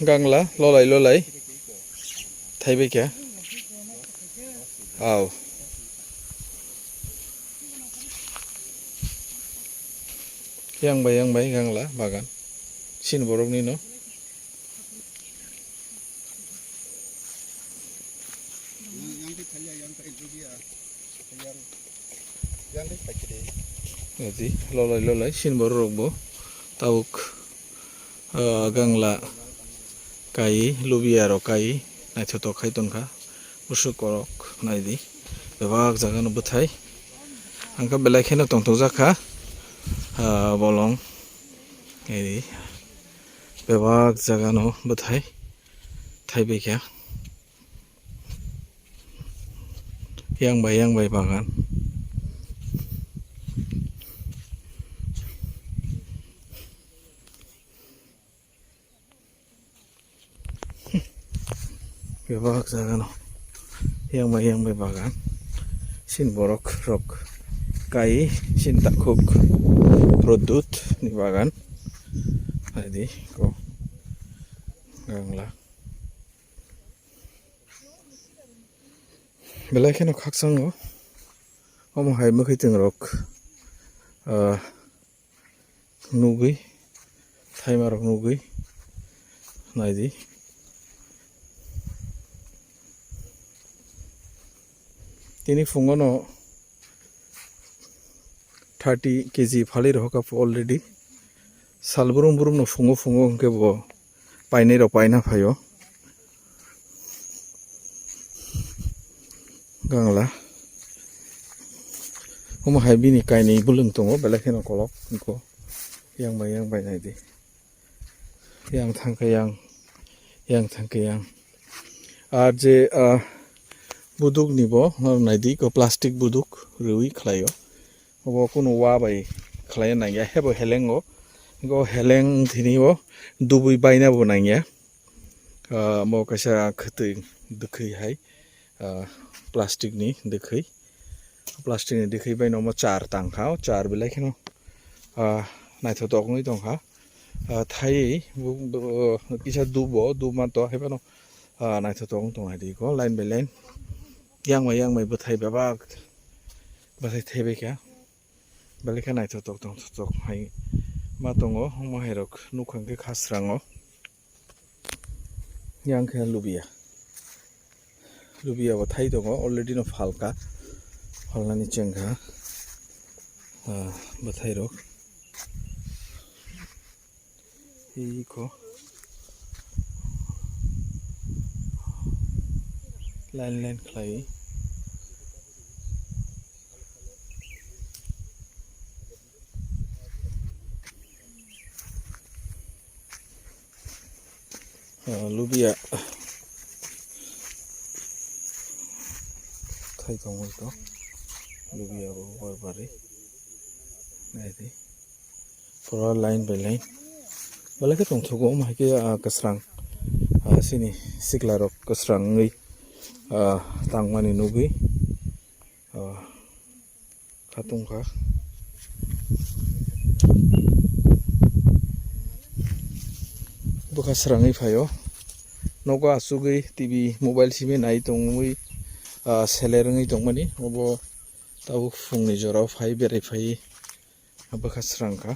गांला ललाय ललाय थाइबाय क्या औ यांबाय गांला बागान सिन बरफनि न' jadi lolai sin borokbo tabuk gangla kai lubia rok kai naithotok khai tonka usuk korok naidi bebak jaga no bwthai angka belai kheno tongtokjaka bolong ei bebak jaga no bwthai thaibai kya yang bai bagan bebak jaga no yang bai bagan sin borok rok kai sin takhuk produt ni bagan jadi ko gangla belai kheno khaksango omo hai mukhiting rok nugui thaimarok nugui naidi tini fungono 30 kg phali roka already salburum no fungo ke bo painai ro paina phayo gangla omo hai bini kaini bulung tongo belai kheno kolok ko yang bai naidi yang thangke yang ar je buduk nibo naidi ko plastic buduk rui khlayo obo kuno wa bai khlaya nangya hebo helengo go heleng thini bo dubui baina bo nangya mo kaisa khutui dukhui hai plastic ni dukhui bai no mo char tangkha char belai kheno naithotok ngui tongkha thai kisa dubo to hebano naithotok tongai di ko line by line yang mai bwthai babak bwthai thaibai kya belai kha naithotok hai ma tongo mo hairok nukhangke khasrango yang kha lubia bo thai tongo already no falnani chengkha bwthai rok iko line khlai lubia thai tongo to lubia bo barbari naidi pura line by line balai ke tongthogo mai ke kasrang sini siklarok kasrang ngui tangmani nugui khatungkha buka serangai phayo nogo asugui tv mobile simi nai tongmui selerungi tongmani obo tabu fungni jorao phai berai phai buka serangkha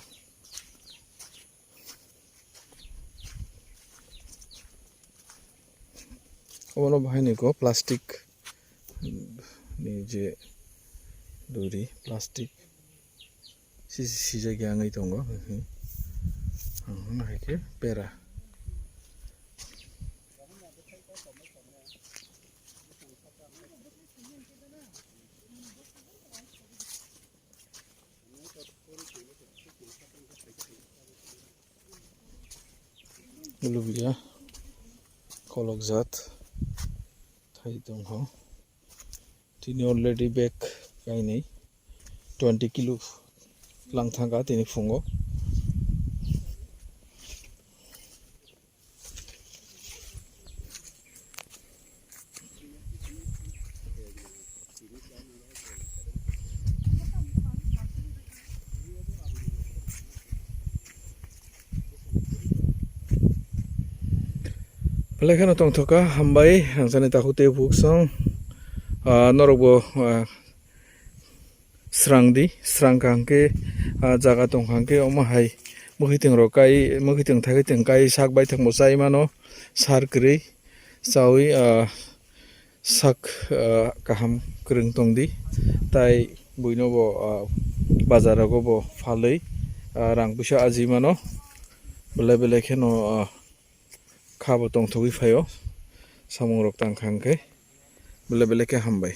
obono bahai ko plastic ni je duri plastic si jagya ngai tongo na ke pera lubia kolok zat thai tongho tini already back kainai 20 kilo langthanga tini fungo Belai kan tong thoka hambai hangsane takute buksong norobo srang kangke jaga tong kangke omo hai muhiting rokai muhiting thakiting kai sak bai thangmo chai mano sar kwrwi chawi sak kaham kwrwng tongdi tai buino bo bazarago bo falwi rang puisa aji mano belai belai kheno khabo tongthogui phaio samung rok tang kangke belai belai ke hambai.